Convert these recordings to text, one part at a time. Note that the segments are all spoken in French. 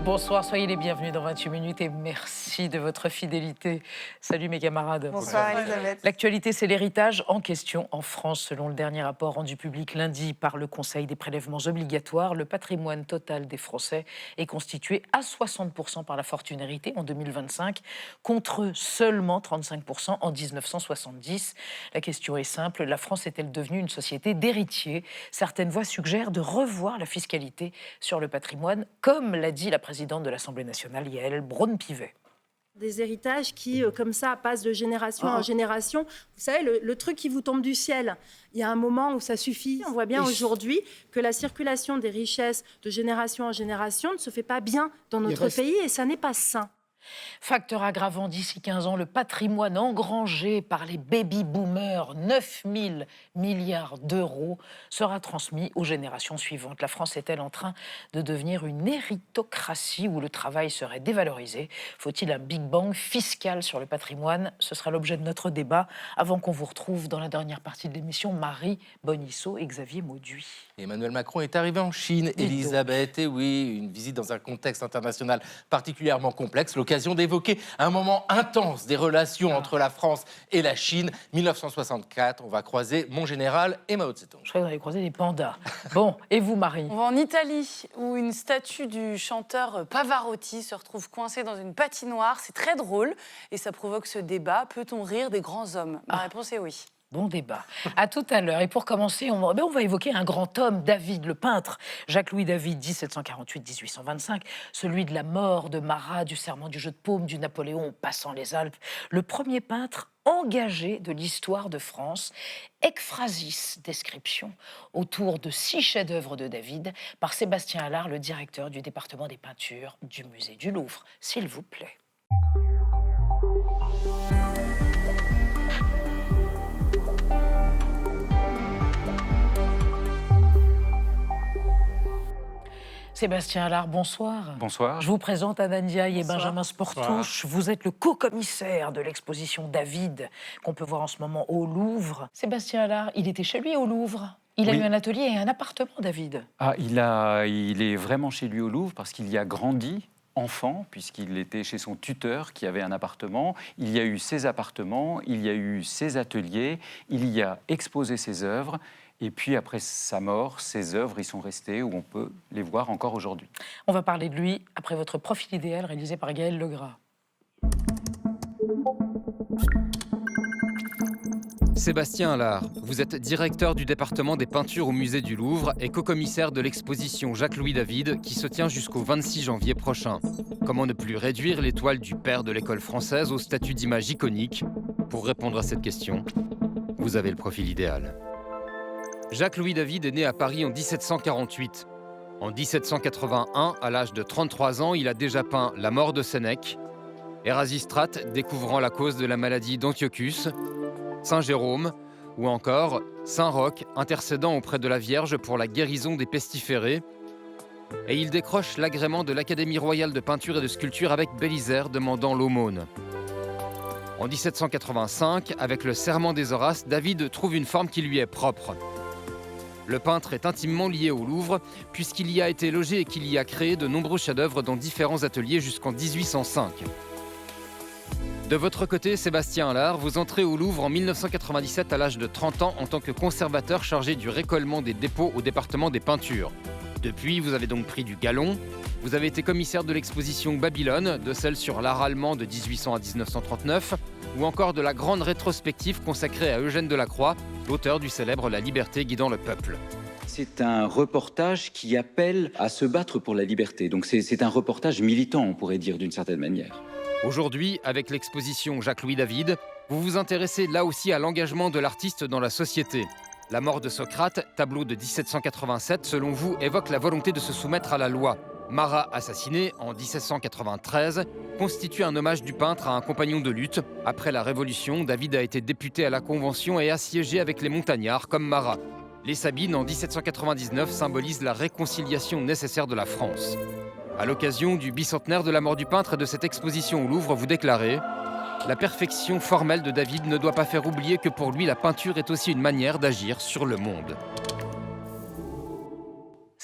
Bonsoir, soyez les bienvenus dans 28 minutes et merci de votre fidélité. Salut mes camarades. Bonsoir Elisabeth. L'actualité, c'est l'héritage en question en France. Selon le dernier rapport rendu public lundi par le Conseil des prélèvements obligatoires, le patrimoine total des Français est constitué à 60% par la fortune héritée en 2025, contre seulement 35% en 1970. La question est simple, la France est-elle devenue une société d'héritiers? Certaines voix suggèrent de revoir la fiscalité sur le patrimoine, comme l'a dit la présidente de l'Assemblée nationale, Yaël Braun-Pivet. Des héritages qui, comme ça, passent de génération en génération. Vous savez, le truc qui vous tombe du ciel, il y a un moment où ça suffit. On voit bien aujourd'hui que la circulation des richesses de génération en génération ne se fait pas bien dans notre pays et ça n'est pas sain. Facteur aggravant, d'ici 15 ans, le patrimoine engrangé par les baby-boomers, 9 000 milliards d'euros, sera transmis aux générations suivantes. La France est-elle en train de devenir une héritocratie où le travail serait dévalorisé? Faut-il un Big Bang fiscal sur le patrimoine? Ce sera l'objet de notre débat avant qu'on vous retrouve dans la dernière partie de l'émission. Marie Bonisseau et Xavier Mauduit. Emmanuel Macron est arrivé en Chine, Elisabeth, et oui, une visite dans un contexte international particulièrement complexe, l'occasion d'évoquer un moment intense des relations entre la France et la Chine. 1964, on va croiser mon général et Mao Tse-tung. Je crois que vous allez croiser des pandas. Bon, et vous, Marie? On va en Italie, où une statue du chanteur Pavarotti se retrouve coincée dans une patinoire. C'est très drôle et ça provoque ce débat. Peut-on rire des grands hommes? Ma réponse est oui. Bon débat. À tout à l'heure. Et pour commencer, on va évoquer un grand homme, David, le peintre. Jacques-Louis David, 1748-1825, celui de la mort de Marat, du serment du jeu de paume, du Napoléon, passant les Alpes. Le premier peintre engagé de l'histoire de France. Ekphrasis, description autour de 6 chefs-d'œuvre de David par Sébastien Allard, le directeur du département des peintures du musée du Louvre. S'il vous plaît. Sébastien Allard, bonsoir. Bonsoir. Je vous présente Anne Ndiaye et Bonsoir. Benjamin Sportouche. Vous êtes le co-commissaire de l'exposition David, qu'on peut voir en ce moment au Louvre. Sébastien Allard, il était chez lui au Louvre. Il a eu un atelier et un appartement, David. Il est vraiment chez lui au Louvre parce qu'il y a grandi enfant, puisqu'il était chez son tuteur qui avait un appartement. Il y a eu ses appartements, il y a eu ses ateliers, il y a exposé ses œuvres. Et puis, après sa mort, ses œuvres y sont restées, où on peut les voir encore aujourd'hui. On va parler de lui après votre profil idéal réalisé par Gaël Legras. Sébastien Allard, vous êtes directeur du département des peintures au musée du Louvre et co-commissaire de l'exposition Jacques-Louis David qui se tient jusqu'au 26 janvier prochain. Comment ne plus réduire l'étoile du père de l'école française au statut d'image iconique? Pour répondre à cette question, vous avez le profil idéal. Jacques-Louis David est né à Paris en 1748. En 1781, à l'âge de 33 ans, il a déjà peint La mort de Sénèque, Érasistrate découvrant la cause de la maladie d'Antiochus, Saint Jérôme, ou encore Saint Roch intercédant auprès de la Vierge pour la guérison des pestiférés. Et il décroche l'agrément de l'Académie royale de peinture et de sculpture avec Bélisaire demandant l'aumône. En 1785, avec le Serment des Horaces, David trouve une forme qui lui est propre. Le peintre est intimement lié au Louvre, puisqu'il y a été logé et qu'il y a créé de nombreux chefs-d'œuvre dans différents ateliers jusqu'en 1805. De votre côté, Sébastien Allard, vous entrez au Louvre en 1997 à l'âge de 30 ans en tant que conservateur chargé du récollement des dépôts au département des peintures. Depuis, vous avez donc pris du galon. Vous avez été commissaire de l'exposition Babylone, de celle sur l'art allemand de 1800 à 1939, ou encore de la grande rétrospective consacrée à Eugène Delacroix, auteur du célèbre La liberté guidant le peuple. C'est un reportage qui appelle à se battre pour la liberté. Donc c'est un reportage militant, on pourrait dire d'une certaine manière. Aujourd'hui, avec l'exposition Jacques-Louis David, vous vous intéressez là aussi à l'engagement de l'artiste dans la société. La mort de Socrate, tableau de 1787, selon vous, évoque la volonté de se soumettre à la loi. Marat, assassiné en 1793, constitue un hommage du peintre à un compagnon de lutte. Après la Révolution, David a été député à la Convention et assiégé avec les montagnards comme Marat. Les Sabines, en 1799, symbolisent la réconciliation nécessaire de la France. À l'occasion du bicentenaire de la mort du peintre et de cette exposition au Louvre, vous déclarez « La perfection formelle de David ne doit pas faire oublier que pour lui, la peinture est aussi une manière d'agir sur le monde. »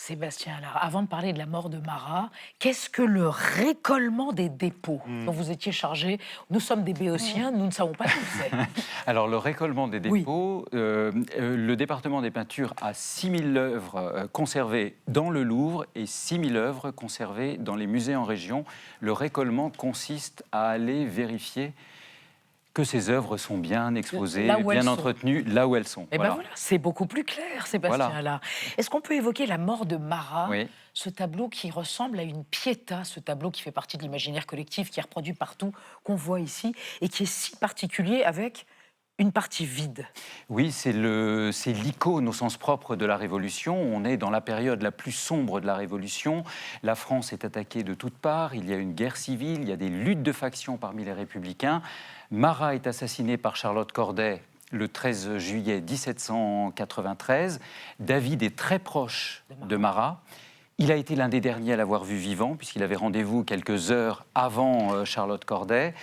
Sébastien Allard, avant de parler de la mort de Marat, qu'est-ce que le récollement des dépôts dont vous étiez chargé? Nous sommes des béotiens, nous ne savons pas ce que c'est. Alors, le récollement des dépôts, le département des peintures a 6 000 œuvres conservées dans le Louvre et 6 000 œuvres conservées dans les musées en région. Le récollement consiste à aller vérifier que ces œuvres sont bien exposées, bien entretenues, là où elles sont. Et bien voilà, c'est beaucoup plus clair, Sébastien Allard. Est-ce qu'on peut évoquer la mort de Marat, ce tableau qui ressemble à une Pietà, ce tableau qui fait partie de l'imaginaire collectif, qui est reproduit partout, qu'on voit ici, et qui est si particulier avec une partie vide? Oui, c'est l'icône au sens propre de la Révolution. On est dans la période la plus sombre de la Révolution. La France est attaquée de toutes parts. Il y a une guerre civile, il y a des luttes de factions parmi les républicains. Marat est assassiné par Charlotte Corday le 13 juillet 1793. David est très proche de Marat. Il a été l'un des derniers à l'avoir vu vivant, puisqu'il avait rendez-vous quelques heures avant Charlotte Corday.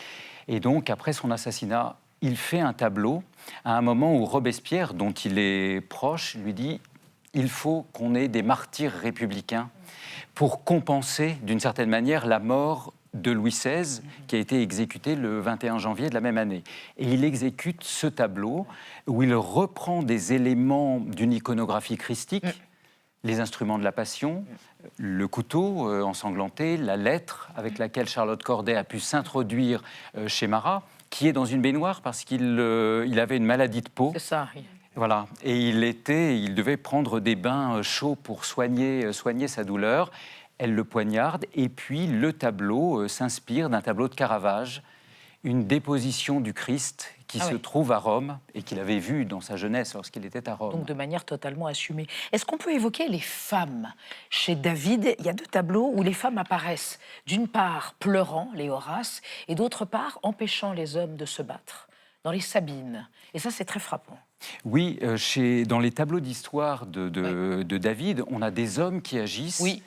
Et donc, après son assassinat, il fait un tableau à un moment où Robespierre, dont il est proche, lui dit « Il faut qu'on ait des martyrs républicains pour compenser, d'une certaine manière, la mort de Louis XVI, qui a été exécuté le 21 janvier de la même année. » Et il exécute ce tableau où il reprend des éléments d'une iconographie christique, les instruments de la Passion, le couteau ensanglanté, la lettre avec laquelle Charlotte Corday a pu s'introduire chez Marat, qui est dans une baignoire parce qu'il avait une maladie de peau. C'est ça, oui. Voilà. Et il devait prendre des bains chauds pour soigner sa douleur. Elle le poignarde et puis le tableau s'inspire d'un tableau de Caravage, une déposition du Christ qui se trouve à Rome et qu'il avait vu dans sa jeunesse lorsqu'il était à Rome. Donc de manière totalement assumée. Est-ce qu'on peut évoquer les femmes? Chez David, il y a 2 tableaux où les femmes apparaissent. D'une part, pleurant, les Horaces, et d'autre part, empêchant les hommes de se battre, dans les Sabines. Et ça, c'est très frappant. Oui, dans les tableaux d'histoire de David, on a des hommes qui agissent. Oui.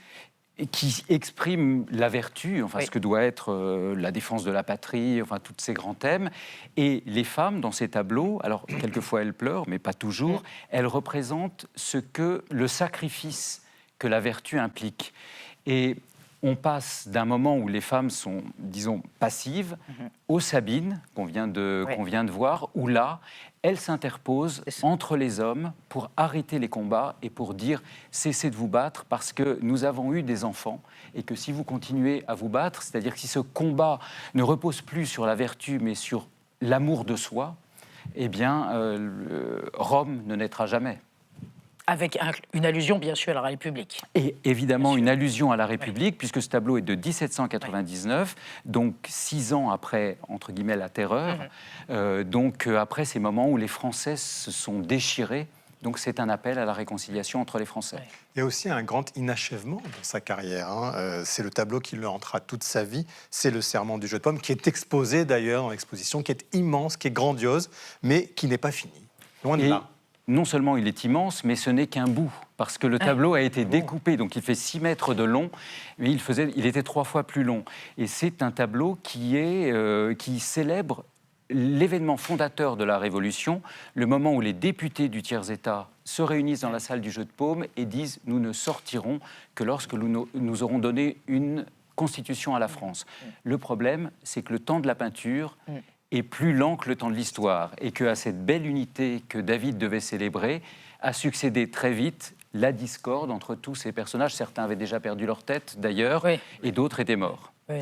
Et qui exprime la vertu, ce que doit être la défense de la patrie, tous ces grands thèmes. Et les femmes, dans ces tableaux, alors quelquefois elles pleurent, mais pas toujours, elles représentent le sacrifice que la vertu implique. Et on passe d'un moment où les femmes sont, disons, passives, aux Sabines, qu'on vient de voir, où là, elles s'interposent entre les hommes pour arrêter les combats et pour dire « cessez de vous battre parce que nous avons eu des enfants et que si vous continuez à vous battre, c'est-à-dire que si ce combat ne repose plus sur la vertu mais sur l'amour de soi, eh bien, Rome ne naîtra jamais. » Avec une allusion, bien sûr, à la République. Et évidemment, une allusion à la République, puisque ce tableau est de 1799, donc 6 ans après, entre guillemets, la Terreur, après ces moments où les Français se sont déchirés. Donc c'est un appel à la réconciliation entre les Français. Il y a aussi un grand inachèvement dans sa carrière. C'est le tableau qui le hantera toute sa vie. C'est le Serment du jeu de paume, qui est exposé d'ailleurs dans l'exposition, qui est immense, qui est grandiose, mais qui n'est pas fini. Loin de là. Non seulement il est immense, mais ce n'est qu'un bout, parce que le tableau a été découpé, donc il fait 6 mètres de long, mais il était 3 fois plus long. Et c'est un tableau qui célèbre l'événement fondateur de la Révolution, le moment où les députés du tiers-État se réunissent dans la salle du jeu de paume et disent « nous ne sortirons que lorsque nous aurons donné une constitution à la France ». Le problème, c'est que le temps de la peinture est plus lent que le temps de l'histoire et qu'à cette belle unité que David devait célébrer a succédé très vite la discorde entre tous ces personnages. Certains avaient déjà perdu leur tête d'ailleurs et d'autres étaient morts. Oui.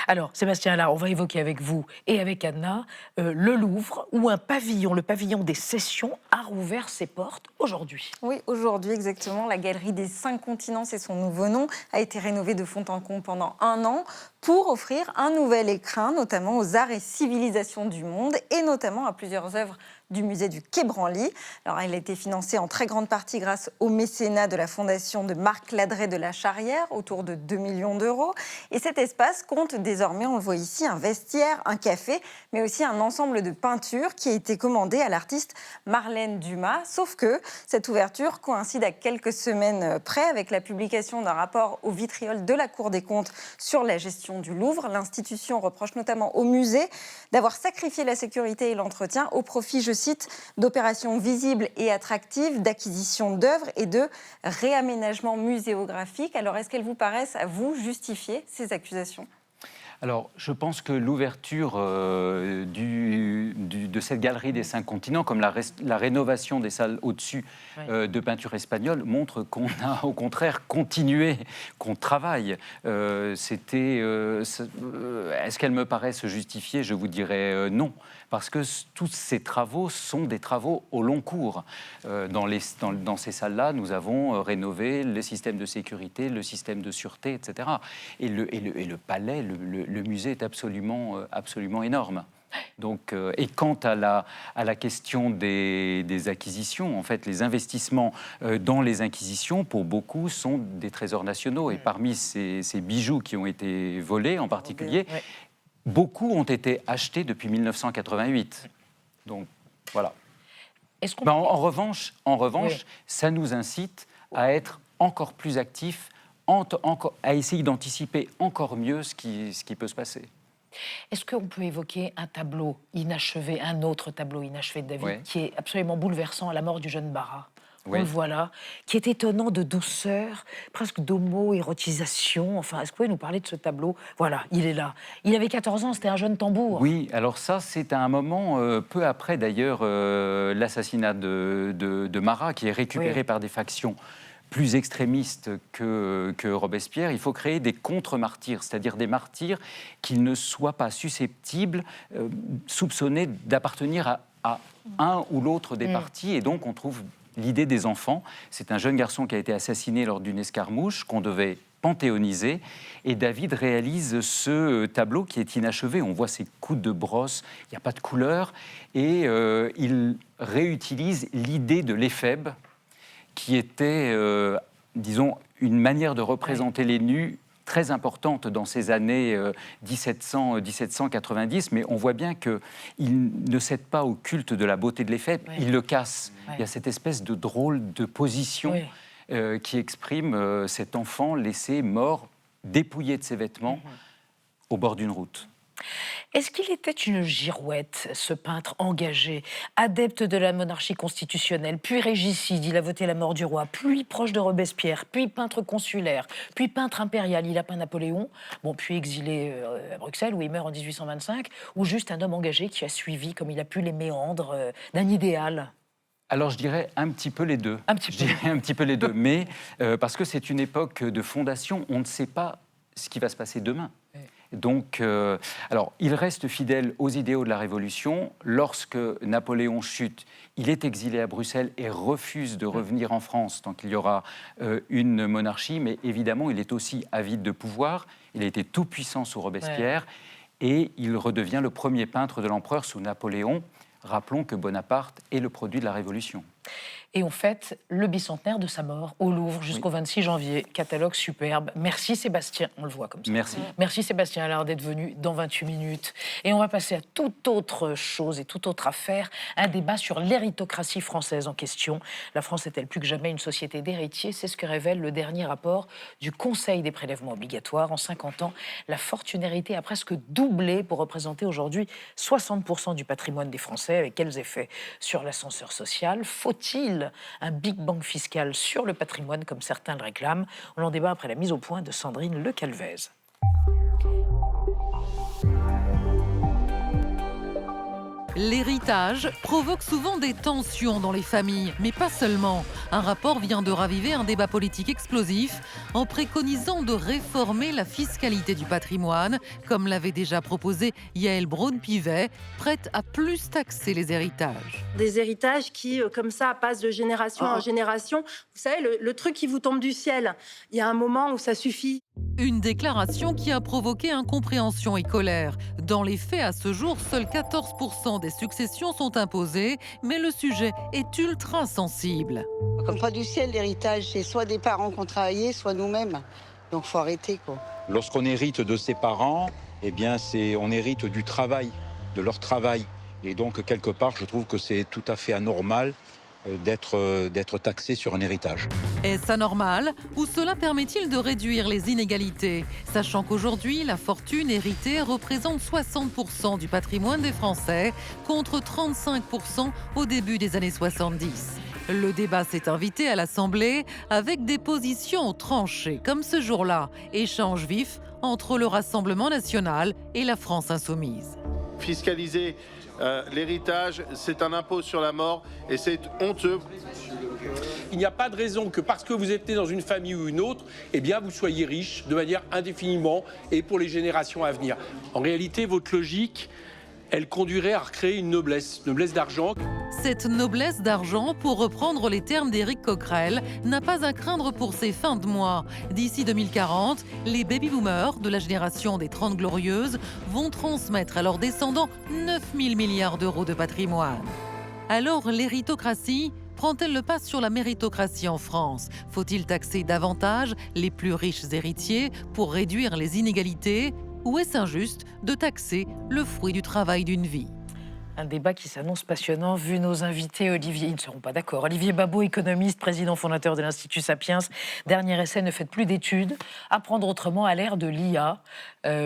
Alors, Sébastien Allard, on va évoquer avec vous et avec Anna le Louvre, où le pavillon des Sessions, a rouvert ses portes aujourd'hui. Oui, aujourd'hui exactement. La Galerie des 5 continents, c'est son nouveau nom, a été rénovée de fond en comble pendant 1 an pour offrir un nouvel écrin, notamment aux arts et civilisations du monde, et notamment à plusieurs œuvres du musée du Quai Branly. Alors, elle a été financée en très grande partie grâce au mécénat de la fondation de Marc Ladré de la Charrière, autour de 2 millions d'euros. Et cet espace compte désormais, on le voit ici, un vestiaire, un café, mais aussi un ensemble de peintures qui a été commandé à l'artiste Marlène Dumas. Sauf que cette ouverture coïncide à quelques semaines près avec la publication d'un rapport au vitriol de la Cour des comptes sur la gestion du Louvre. L'institution reproche notamment au musée d'avoir sacrifié la sécurité et l'entretien au profit, je cite, d'opérations visibles et attractives, d'acquisition d'œuvres et de réaménagement muséographique. Alors, est-ce qu'elles vous paraissent, à vous, justifier ces accusations ? Alors, je pense que l'ouverture de cette galerie des 5 continents, comme la rénovation des salles au-dessus de peinture espagnole, montre qu'on a au contraire continué, qu'on travaille. Est-ce qu'elles me paraissent justifiées ? Je vous dirais non. Parce que tous ces travaux sont des travaux au long cours. Dans ces salles-là, nous avons rénové les systèmes de sécurité, le système de sûreté, etc. Et le palais, le musée est absolument énorme. Donc, et quant à la question des acquisitions, en fait, les investissements dans les acquisitions, pour beaucoup, sont des trésors nationaux. Et parmi ces bijoux qui ont été volés, en particulier, beaucoup ont été achetés depuis 1988. Donc, voilà. En revanche, ça nous incite à être encore plus actifs, à essayer d'anticiper encore mieux ce qui peut se passer. Est-ce qu'on peut évoquer un tableau inachevé, un autre tableau inachevé de David, qui est absolument bouleversant, la mort du jeune Barra ? On le voit là, qui est étonnant de douceur, presque d'homo-érotisation. Enfin, est-ce que vous pouvez nous parler de ce tableau ? Voilà, il est là. Il avait 14 ans, c'était un jeune tambour. Oui, alors ça, c'est à un moment, peu après d'ailleurs, l'assassinat de Marat, qui est récupéré par des factions plus extrémistes que Robespierre. Il faut créer des contre-martyrs, c'est-à-dire des martyrs qui ne soient pas susceptibles, soupçonnés d'appartenir à un ou l'autre des partis. Et donc, on trouve l'idée des enfants. C'est un jeune garçon qui a été assassiné lors d'une escarmouche qu'on devait panthéoniser. Et David réalise ce tableau qui est inachevé. On voit ses coups de brosse, il n'y a pas de couleur. Et il réutilise l'idée de l'éphèbe, qui était, disons, une manière de représenter les nus très importante dans ces années 1790, mais on voit bien qu'il ne cède pas au culte de la beauté de l'éphèbe, il le casse. Il y a cette espèce de drôle de position qui exprime cet enfant laissé mort, dépouillé de ses vêtements, au bord d'une route. Est-ce qu'il était une girouette, ce peintre engagé, adepte de la monarchie constitutionnelle, puis régicide, il a voté la mort du roi, puis proche de Robespierre, puis peintre consulaire, puis peintre impérial, il a peint Napoléon, puis exilé à Bruxelles, où il meurt en 1825, ou juste un homme engagé qui a suivi, comme il a pu, les méandres d'un idéal ? Alors, je dirais un petit peu les deux. Un petit peu les deux, mais parce que c'est une époque de fondation, on ne sait pas ce qui va se passer demain. Donc, alors, il reste fidèle aux idéaux de la Révolution. Lorsque Napoléon chute, il est exilé à Bruxelles et refuse de revenir en France tant qu'il y aura une monarchie. Mais évidemment, il est aussi avide de pouvoir. Il a été tout-puissant sous Robespierre et il redevient le premier peintre de l'empereur sous Napoléon. Rappelons que Bonaparte est le produit de la Révolution. Et on fête le bicentenaire de sa mort au Louvre jusqu'au 26 janvier. Catalogue superbe. Merci Sébastien, on le voit comme ça. Merci. Merci Sébastien Allard d'être venu dans 28 minutes. Et on va passer à toute autre chose et toute autre affaire, un débat sur l'héritocratie française en question. La France est-elle plus que jamais une société d'héritiers ? C'est ce que révèle le dernier rapport du Conseil des prélèvements obligatoires. En 50 ans, la fortune héritée a presque doublé pour représenter aujourd'hui 60% du patrimoine des Français. Avec quels effets sur l'ascenseur social ? Faut-il un Big Bang fiscal sur le patrimoine, comme certains le réclament? On en débat après la mise au point de Sandrine Le Calvez. L'héritage provoque souvent des tensions dans les familles, mais pas seulement. Un rapport vient de raviver un débat politique explosif en préconisant de réformer la fiscalité du patrimoine, comme l'avait déjà proposé Yaël Braun-Pivet, prête à plus taxer les héritages. Des héritages qui, comme ça, passent de génération en génération. Vous savez, le truc qui vous tombe du ciel, il y a un moment où ça suffit. Une déclaration qui a provoqué incompréhension et colère. Dans les faits, à ce jour, seuls 14% des successions sont imposées, mais le sujet est ultra sensible. Comme pas du ciel, l'héritage, c'est soit des parents qui ont travaillé, soit nous-mêmes. Donc faut arrêter, quoi. Lorsqu'on hérite de ses parents, eh bien, on hérite du travail, de leur travail. Et donc, quelque part, je trouve que c'est tout à fait anormal d'être taxé sur un héritage. Est-ce anormal ou cela permet-il de réduire les inégalités, sachant qu'aujourd'hui, la fortune héritée représente 60% du patrimoine des Français contre 35% au début des années 70. Le débat s'est invité à l'Assemblée avec des positions tranchées, comme ce jour-là, échange vif entre le Rassemblement national et la France insoumise. Fiscaliser l'héritage, c'est un impôt sur la mort et c'est honteux. Il n'y a pas de raison que parce que vous êtes né dans une famille ou une autre, eh bien vous soyez riche de manière indéfiniment et pour les générations à venir. En réalité, votre logique, elle conduirait à recréer une noblesse d'argent. Cette noblesse d'argent, pour reprendre les termes d'Éric Coquerel, n'a pas à craindre pour ses fins de mois. D'ici 2040, les baby-boomers de la génération des 30 glorieuses vont transmettre à leurs descendants 9 000 milliards d'euros de patrimoine. Alors l'héritocratie prend-elle le pas sur la méritocratie en France? Faut-il taxer davantage les plus riches héritiers pour réduire les inégalités? Ou est-ce injuste de taxer le fruit du travail d'une vie? Un débat qui s'annonce passionnant, vu nos invités. Olivier, ils ne seront pas d'accord. Olivier Babot, économiste, président fondateur de l'Institut Sapiens. Dernier essai, ne faites plus d'études. Apprendre autrement à l'ère de l'IA,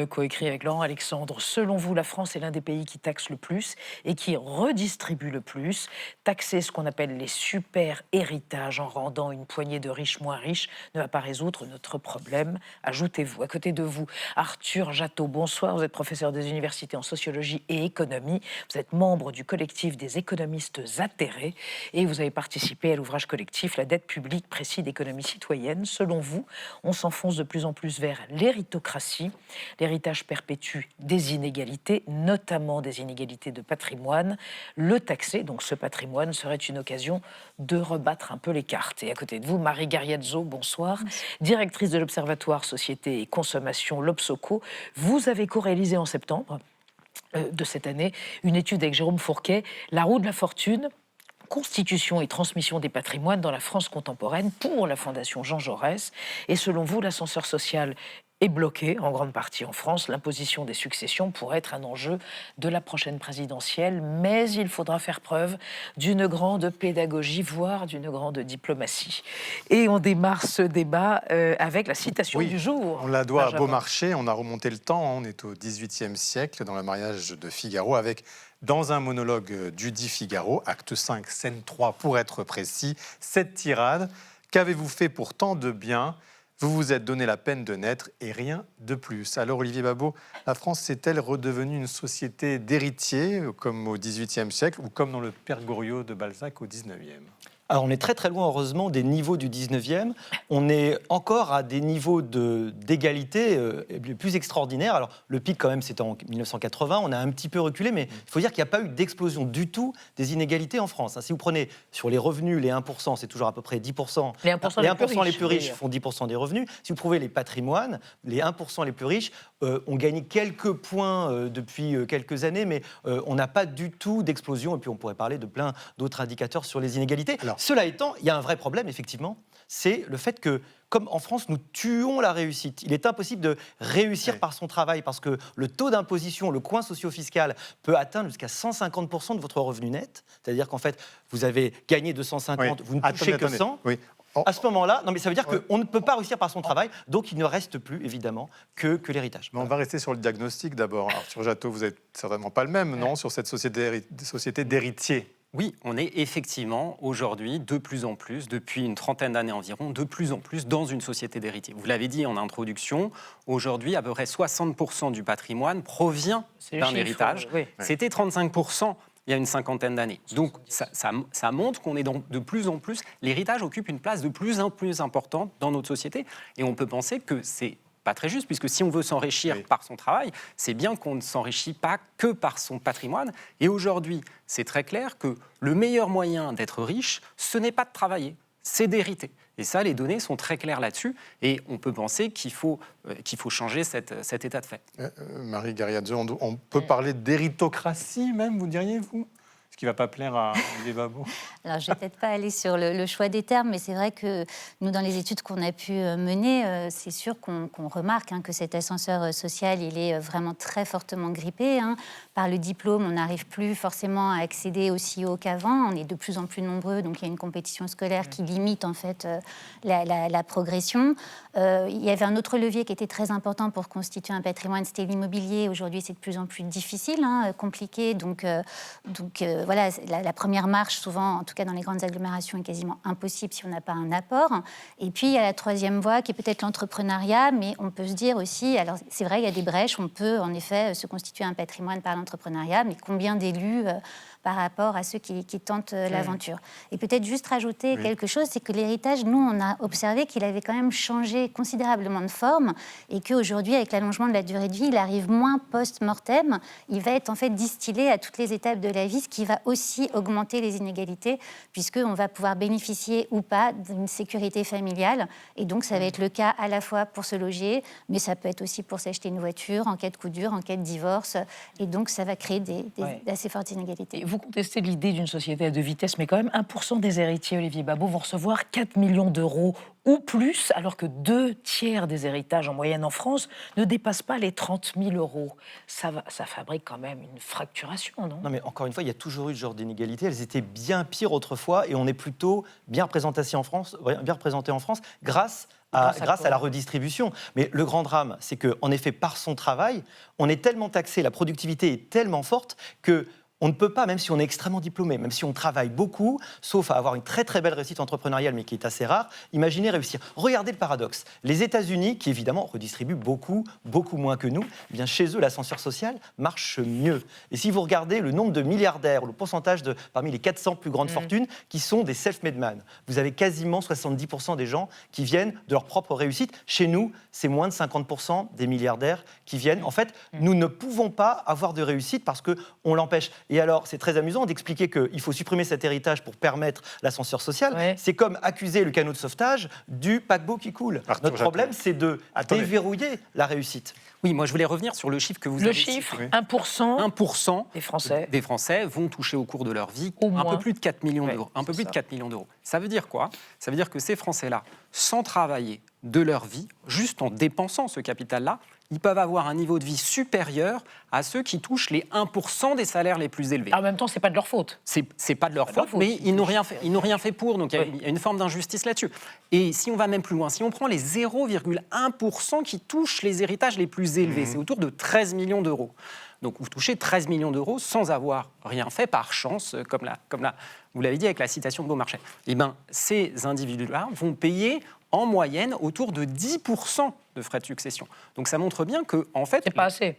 coécrit avec Laurent Alexandre. Selon vous, la France est l'un des pays qui taxe le plus et qui redistribue le plus. Taxer ce qu'on appelle les super héritages en rendant une poignée de riches moins riches ne va pas résoudre notre problème. Ajoutez-vous. À côté de vous, Arthur Jatteau, bonsoir. Vous êtes professeur des universités en sociologie et économie. Vous êtes membre du collectif des économistes atterrés et vous avez participé à l'ouvrage collectif La dette publique, précis d'économie citoyenne. Selon vous, on s'enfonce de plus en plus vers l'héritocratie. L'héritage perpétue des inégalités, notamment des inégalités de patrimoine. Le taxer, donc ce patrimoine, serait une occasion de rebattre un peu les cartes. Et à côté de vous, Marie Gariazzo, bonsoir, directrice de l'Observatoire Société et Consommation, l'Obsoco. Vous avez co-réalisé en septembre de cette année, une étude avec Jérôme Fourquet, La roue de la fortune, constitution et transmission des patrimoines dans la France contemporaine pour la Fondation Jean Jaurès. Et selon vous, l'ascenseur social est bloqué en grande partie en France. L'imposition des successions pourrait être un enjeu de la prochaine présidentielle, mais il faudra faire preuve d'une grande pédagogie, voire d'une grande diplomatie. Et on démarre ce débat avec la citation du jour. On la doit à Beaumarchais, on a remonté le temps, on est au XVIIIe siècle, dans le mariage de Figaro, avec, dans un monologue du dit Figaro, acte 5, scène 3 pour être précis, cette tirade: qu'avez-vous fait pour tant de bien ? Vous vous êtes donné la peine de naître et rien de plus. Alors Olivier Babot, la France s'est-elle redevenue une société d'héritiers comme au XVIIIe siècle ou comme dans le Père Goriot de Balzac au XIXe? Alors on est très très loin heureusement des niveaux du 19e. On est encore à des niveaux d'égalité plus extraordinaires. Alors le pic quand même c'était en 1980, on a un petit peu reculé, mais il faut dire qu'il n'y a pas eu d'explosion du tout des inégalités en France. Si vous prenez sur les revenus, les 1%, c'est toujours à peu près 10%. Les 1% les plus riches font 10% des revenus. Si vous prenez les patrimoines, les 1% les plus riches ont gagné quelques points depuis quelques années, mais on n'a pas du tout d'explosion. Et puis on pourrait parler de plein d'autres indicateurs sur les inégalités. Alors, cela étant, il y a un vrai problème, effectivement, c'est le fait que, comme en France, nous tuons la réussite. Il est impossible de réussir par son travail, parce que le taux d'imposition, le coin socio-fiscal, peut atteindre jusqu'à 150% de votre revenu net. C'est-à-dire qu'en fait, vous avez gagné 250, vous ne touchez que 100. Oui. À ce moment-là, non mais ça veut dire qu'on ne peut pas réussir par son travail, donc il ne reste plus, évidemment, que l'héritage. Mais on va rester sur le diagnostic d'abord. Arthur Jatteau, vous n'êtes certainement pas le même, non, sur cette société d'héritiers? Oui, on est effectivement aujourd'hui de plus en plus, depuis une trentaine d'années environ, de plus en plus dans une société d'héritiers. Vous l'avez dit en introduction, aujourd'hui à peu près 60% du patrimoine provient d'un héritage. Oui. C'était 35% il y a une cinquantaine d'années. Donc ça montre qu'on est de plus en plus, l'héritage occupe une place de plus en plus importante dans notre société, et on peut penser que c'est pas très juste, puisque si on veut s'enrichir par son travail, c'est bien qu'on ne s'enrichit pas que par son patrimoine. Et aujourd'hui, c'est très clair que le meilleur moyen d'être riche, ce n'est pas de travailler, c'est d'hériter. Et ça, les données sont très claires là-dessus. Et on peut penser qu'il faut changer cet état de fait. Marie Gariazzo, on peut parler d'héritocratie même, vous diriez, vous ? Ce qui ne va pas plaire à Olivier Babot. Alors, je ne vais peut-être pas aller sur le choix des termes, mais c'est vrai que nous, dans les études qu'on a pu mener, c'est sûr qu'on remarque que cet ascenseur social, il est vraiment très fortement grippé. Par le diplôme, on n'arrive plus forcément à accéder aussi haut qu'avant. On est de plus en plus nombreux, donc il y a une compétition scolaire qui limite en fait la progression. Il y avait un autre levier qui était très important pour constituer un patrimoine, c'était l'immobilier. Aujourd'hui, c'est de plus en plus difficile, compliqué. Donc voilà, la première marche, souvent, en tout cas dans les grandes agglomérations, est quasiment impossible si on n'a pas un apport. Et puis, il y a la troisième voie qui est peut-être l'entrepreneuriat, mais on peut se dire aussi, alors c'est vrai, il y a des brèches, on peut en effet se constituer un patrimoine par l'entrepreneuriat, mais combien d'élus par rapport à ceux qui tentent l'aventure. Et peut-être juste rajouter quelque chose, c'est que l'héritage, nous, on a observé qu'il avait quand même changé considérablement de forme et qu'aujourd'hui, avec l'allongement de la durée de vie, il arrive moins post-mortem. Il va être en fait distillé à toutes les étapes de la vie, ce qui va aussi augmenter les inégalités, puisqu'on va pouvoir bénéficier ou pas d'une sécurité familiale. Et donc, ça va être le cas à la fois pour se loger, mais ça peut être aussi pour s'acheter une voiture, en cas de coup dur, en cas de divorce. Et donc, ça va créer d'assez fortes inégalités. Vous contestez l'idée d'une société à deux vitesses, mais quand même 1% des héritiers, Olivier Babot, vont recevoir 4 millions d'euros ou plus, alors que 2/3 des héritages en moyenne en France ne dépassent pas les 30 000 euros. Ça fabrique quand même une fracturation, non ? Non, mais encore une fois, il y a toujours eu ce genre d'inégalités. Elles étaient bien pires autrefois et on est plutôt bien représenté en France grâce à la redistribution. Mais le grand drame, c'est qu'en effet, par son travail, on est tellement taxé, la productivité est tellement forte que on ne peut pas, même si on est extrêmement diplômé, même si on travaille beaucoup, sauf à avoir une très très belle réussite entrepreneuriale, mais qui est assez rare, imaginez réussir. Regardez le paradoxe. Les États-Unis, qui évidemment redistribuent beaucoup moins que nous, eh bien chez eux, l'ascenseur social marche mieux. Et si vous regardez le nombre de milliardaires, ou le pourcentage parmi les 400 plus grandes fortunes, qui sont des self-made men, vous avez quasiment 70% des gens qui viennent de leur propre réussite. Chez nous, c'est moins de 50% des milliardaires qui viennent. En fait, nous ne pouvons pas avoir de réussite parce qu'on l'empêche. Et alors, c'est très amusant d'expliquer qu'il faut supprimer cet héritage pour permettre l'ascenseur social. Ouais. C'est comme accuser le canot de sauvetage du paquebot qui coule. Notre problème, c'est de déverrouiller la réussite. Oui, moi je voulais revenir sur le chiffre que vous avez cité. Le chiffre, 1% des Français vont toucher au cours de leur vie un peu plus de 4 millions d'euros. Un peu plus de 4 millions d'euros. Ça veut dire quoi ? Ça veut dire que ces Français-là, sans travailler de leur vie, juste en dépensant ce capital-là, ils peuvent avoir un niveau de vie supérieur à ceux qui touchent les 1% des salaires les plus élevés. En même temps, c'est pas de leur faute. C'est pas de leur faute, mais ils n'ont rien fait. Ils n'ont rien fait pour, donc il y a une forme d'injustice là-dessus. Et si on va même plus loin, si on prend les 0,1% qui touchent les héritages les plus élevés, c'est autour de 13 millions d'euros. Donc vous touchez 13 millions d'euros sans avoir rien fait par chance, comme vous l'avez dit avec la citation de Beaumarchais. Eh bien, ces individus-là vont payer en moyenne autour de 10% de frais de succession. Donc ça montre bien que, en fait... C'est pas assez.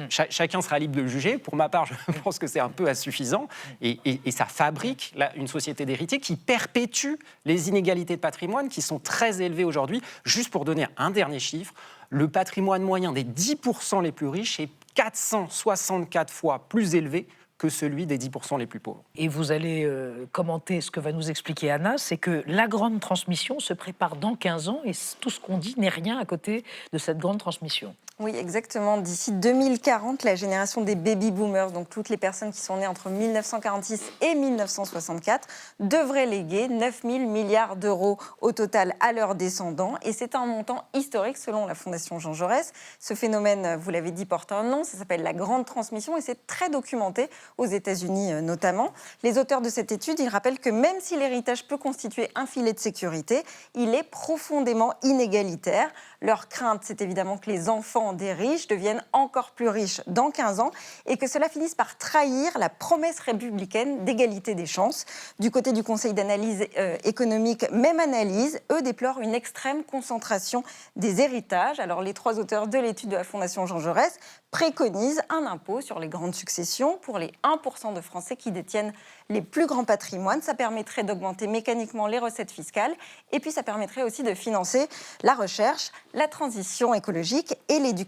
Chacun sera libre de le juger. Pour ma part, je pense que c'est un peu insuffisant. Et ça fabrique une société d'héritiers qui perpétue les inégalités de patrimoine qui sont très élevées aujourd'hui. Juste pour donner un dernier chiffre, le patrimoine moyen des 10% les plus riches est 464 fois plus élevé que celui des 10% les plus pauvres. Et vous allez commenter ce que va nous expliquer Anna, c'est que la grande transmission se prépare dans 15 ans et tout ce qu'on dit n'est rien à côté de cette grande transmission. Oui, exactement. D'ici 2040, la génération des baby-boomers, donc toutes les personnes qui sont nées entre 1946 et 1964, devraient léguer 9 000 milliards d'euros au total à leurs descendants. Et c'est un montant historique selon la Fondation Jean Jaurès. Ce phénomène, vous l'avez dit, porte un nom, ça s'appelle la grande transmission et c'est très documenté aux États-Unis notamment. Les auteurs de cette étude, ils rappellent que même si l'héritage peut constituer un filet de sécurité, il est profondément inégalitaire. Leur crainte, c'est évidemment que les enfants des riches deviennent encore plus riches dans 15 ans et que cela finisse par trahir la promesse républicaine d'égalité des chances. Du côté du Conseil d'analyse économique, même analyse, eux déplorent une extrême concentration des héritages. Alors les trois auteurs de l'étude de la Fondation Jean Jaurès préconisent un impôt sur les grandes successions pour les 1% de Français qui détiennent les plus grands patrimoines. Ça permettrait d'augmenter mécaniquement les recettes fiscales et puis ça permettrait aussi de financer la recherche, la transition écologique et l'éducation.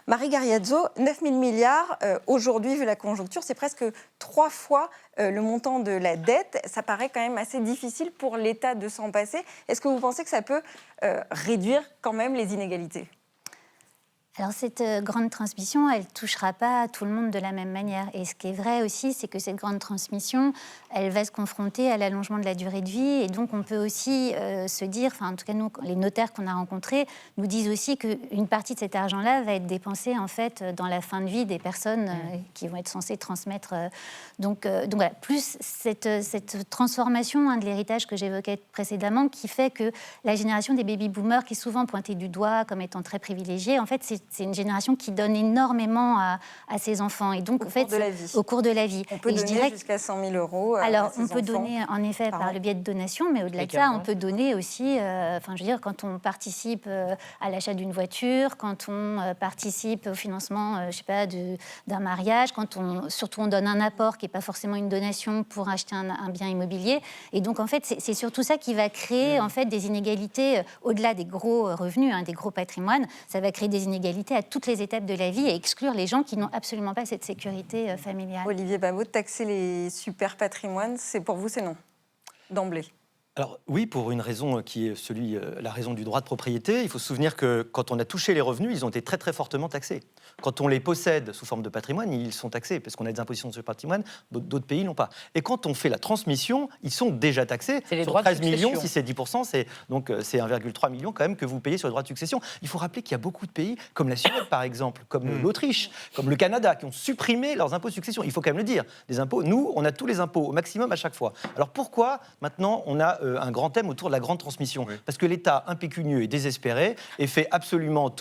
Marie Gariazzo, 9 000 milliards, aujourd'hui, vu la conjoncture, c'est presque 3 fois le montant de la dette. Ça paraît quand même assez difficile pour l'État de s'en passer. Est-ce que vous pensez que ça peut réduire quand même les inégalités ? Alors cette grande transmission, elle ne touchera pas tout le monde de la même manière. Et ce qui est vrai aussi, c'est que cette grande transmission, elle va se confronter à l'allongement de la durée de vie. Et donc on peut aussi se dire, enfin en tout cas nous, les notaires qu'on a rencontrés, nous disent aussi qu'une partie de cet argent-là va être dépensée en fait dans la fin de vie des personnes qui vont être censées transmettre. Donc voilà, plus cette transformation de l'héritage que j'évoquais précédemment, qui fait que la génération des baby-boomers, qui est souvent pointée du doigt comme étant très privilégiée, en fait c'est une génération qui donne énormément à ses enfants. Et donc, au cours de la vie. On peut donner jusqu'à 100 000 euros. Alors, on peut donner, en effet, par le biais de donations, mais au-delà de ça, on peut donner aussi, je veux dire, quand on participe à l'achat d'une voiture, quand on participe au financement, je sais pas, d'un mariage, quand surtout on donne un apport qui n'est pas forcément une donation pour acheter un bien immobilier. Et donc, en fait, c'est surtout ça qui va créer, en fait, des inégalités au-delà des gros revenus, des gros patrimoines. Ça va créer des inégalités à toutes les étapes de la vie et exclure les gens qui n'ont absolument pas cette sécurité familiale. Olivier Babot, taxer les super patrimoines, pour vous, c'est non, d'emblée. Alors oui, pour une raison qui est la raison du droit de propriété. Il faut se souvenir que quand on a touché les revenus, ils ont été très très fortement taxés. Quand on les possède sous forme de patrimoine, ils sont taxés parce qu'on a des impositions sur le patrimoine, d'autres pays n'ont pas. Et quand on fait la transmission, ils sont déjà taxés. C'est les sur droits 13 de millions, succession. si c'est 10%, c'est 1,3 million quand même que vous payez sur les droits de succession. Il faut rappeler qu'il y a beaucoup de pays, comme la Suède par exemple, comme l'Autriche, comme le Canada, qui ont supprimé leurs impôts de succession. Il faut quand même le dire. Les impôts, nous, on a tous les impôts au maximum à chaque fois. Alors pourquoi maintenant on a un grand thème autour de la grande transmission? Parce que l'État impécunieux et désespéré et fait absolument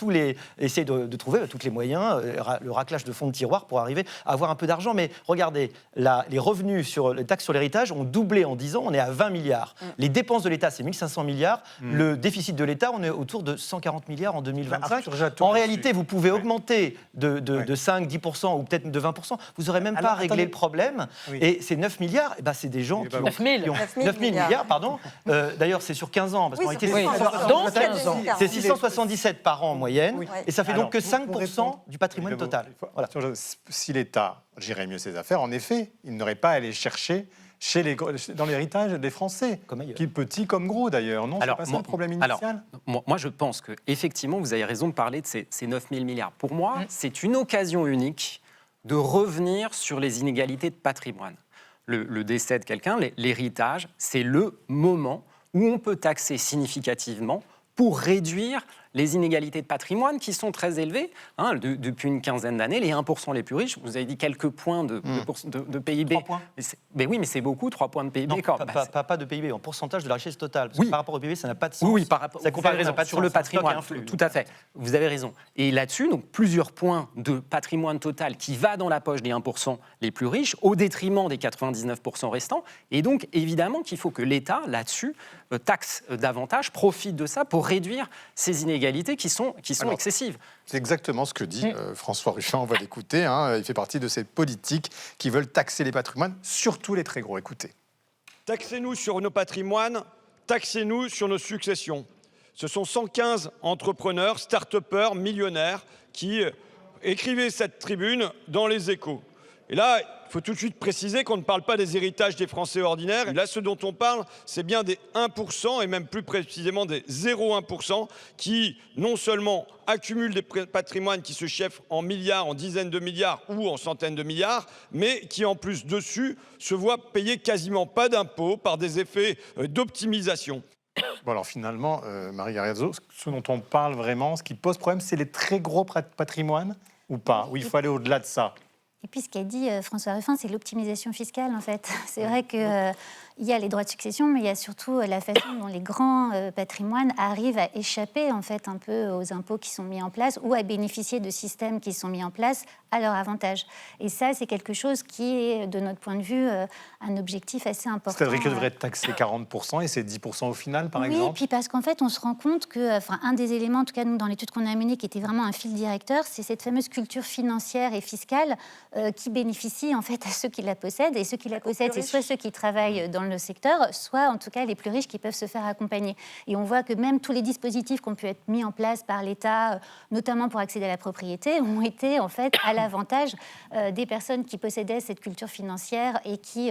essaie de trouver tous les moyens, le raclage de fonds de tiroir pour arriver à avoir un peu d'argent. Mais regardez, les revenus sur les taxes sur l'héritage ont doublé en 10 ans, on est à 20 milliards. Les dépenses de l'État, c'est 1500 milliards. Le déficit de l'État, on est autour de 140 milliards en 2025. En réalité, vous pouvez augmenter de 5, 10% ou peut-être de 20%. Vous n'aurez même pas réglé le problème. Et ces 9 milliards, c'est des gens qui ont... 9 000 milliards, pardon. D'ailleurs, c'est sur 15 ans, parce qu'en réalité, c'est 677 par an en moyenne, et ça fait donc que 5% du patrimoine total. Voilà. Si l'État gérait mieux ses affaires, en effet, il n'aurait pas à aller chercher dans l'héritage des Français, qui petits comme gros d'ailleurs. Non, c'est pas ça le problème initial. Moi, je pense qu'effectivement, vous avez raison de parler de ces 9 000 milliards. Pour moi, c'est une occasion unique de revenir sur les inégalités de patrimoine. Le décès de quelqu'un, l'héritage, c'est le moment où on peut taxer significativement pour réduire les inégalités de patrimoine qui sont très élevées. Depuis une quinzaine d'années, les 1% les plus riches, vous avez dit quelques points de PIB. 3 points. Mais oui, mais c'est beaucoup, 3 points de PIB. Non, pas de PIB, en pourcentage de la richesse totale. Parce que par rapport au PIB, ça n'a pas de sens. Oui, par rapport, ça vous avez raison, sur le patrimoine, tout à fait. Vous avez raison. Et là-dessus, donc, plusieurs points de patrimoine total qui va dans la poche des 1% les plus riches, au détriment des 99% restants. Et donc, évidemment qu'il faut que l'État, là-dessus, taxe davantage, profite de ça pour réduire ces inégalités qui sont excessives. C'est exactement ce que dit François Ruffin, on va l'écouter. Il fait partie de ces politiques qui veulent taxer les patrimoines, surtout les très gros. Écoutez. Taxez-nous sur nos patrimoines, taxez-nous sur nos successions. Ce sont 115 entrepreneurs, start-upers, millionnaires qui écrivaient cette tribune dans Les Échos. Et là, il faut tout de suite préciser qu'on ne parle pas des héritages des Français ordinaires. Et là, ce dont on parle, c'est bien des 1%, et même plus précisément des 0,1%, qui non seulement accumulent des patrimoines qui se chiffrent en milliards, en dizaines de milliards ou en centaines de milliards, mais qui en plus dessus se voient payer quasiment pas d'impôts par des effets d'optimisation. Bon alors finalement, Marie Garriazzo, ce dont on parle vraiment, ce qui pose problème, c'est les très gros patrimoines ou pas? Ou il faut aller au-delà de ça? Et puis, ce qu'a dit François Ruffin, c'est l'optimisation fiscale, en fait. C'est vrai qu'il y a les droits de succession, mais il y a surtout la façon dont les grands patrimoines arrivent à échapper, en fait, un peu aux impôts qui sont mis en place ou à bénéficier de systèmes qui sont mis en place à leur avantage. Et ça, c'est quelque chose qui est, de notre point de vue, un objectif assez important. C'est-à-dire que devrait être taxé 40% et c'est 10% au final, par exemple? Oui, puis parce qu'en fait, on se rend compte que, un des éléments, en tout cas, nous, dans l'étude qu'on a menée, qui était vraiment un fil directeur, c'est cette fameuse culture financière et fiscale qui bénéficie en fait à ceux qui la possèdent. Et ceux qui la possèdent, c'est soit ceux qui travaillent dans le secteur, soit en tout cas les plus riches qui peuvent se faire accompagner. Et on voit que même tous les dispositifs qui ont pu être mis en place par l'État, notamment pour accéder à la propriété, ont été en fait à l'avantage des personnes qui possédaient cette culture financière et qui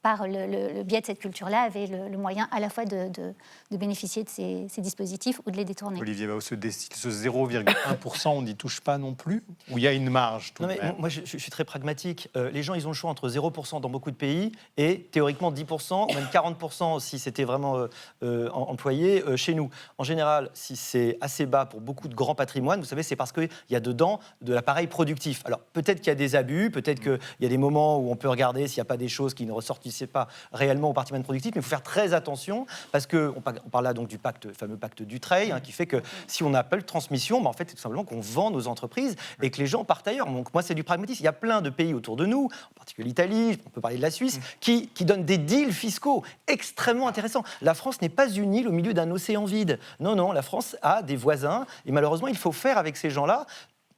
par le biais de cette culture-là, avaient le moyen à la fois de bénéficier de ces dispositifs ou de les détourner. Olivier Bao, ce 0,1%, on n'y touche pas non plus? Ou il y a une marge tout de même? Moi, je suis très pragmatique. Les gens, ils ont le choix entre 0% dans beaucoup de pays et théoriquement 10%, ou même 40% si c'était vraiment employé chez nous. En général, si c'est assez bas pour beaucoup de grands patrimoines, vous savez, c'est parce qu'il y a dedans de l'appareil productif. Alors, peut-être qu'il y a des abus, peut-être qu'il y a des moments où on peut regarder s'il n'y a pas des choses qui ne ressortissaient pas réellement au patrimoine productif, mais il faut faire très attention parce qu'on parle là donc du fameux pacte Dutreil, qui fait que si on appelle transmission, en fait, c'est tout simplement qu'on vend nos entreprises et que les gens partent ailleurs. Donc moi, c'est du pragmatisme. Il y a plein de pays autour de nous, en particulier l'Italie, on peut parler de la Suisse, qui donnent des deals fiscaux extrêmement intéressants. La France n'est pas une île au milieu d'un océan vide. Non, la France a des voisins et malheureusement, il faut faire avec ces gens-là.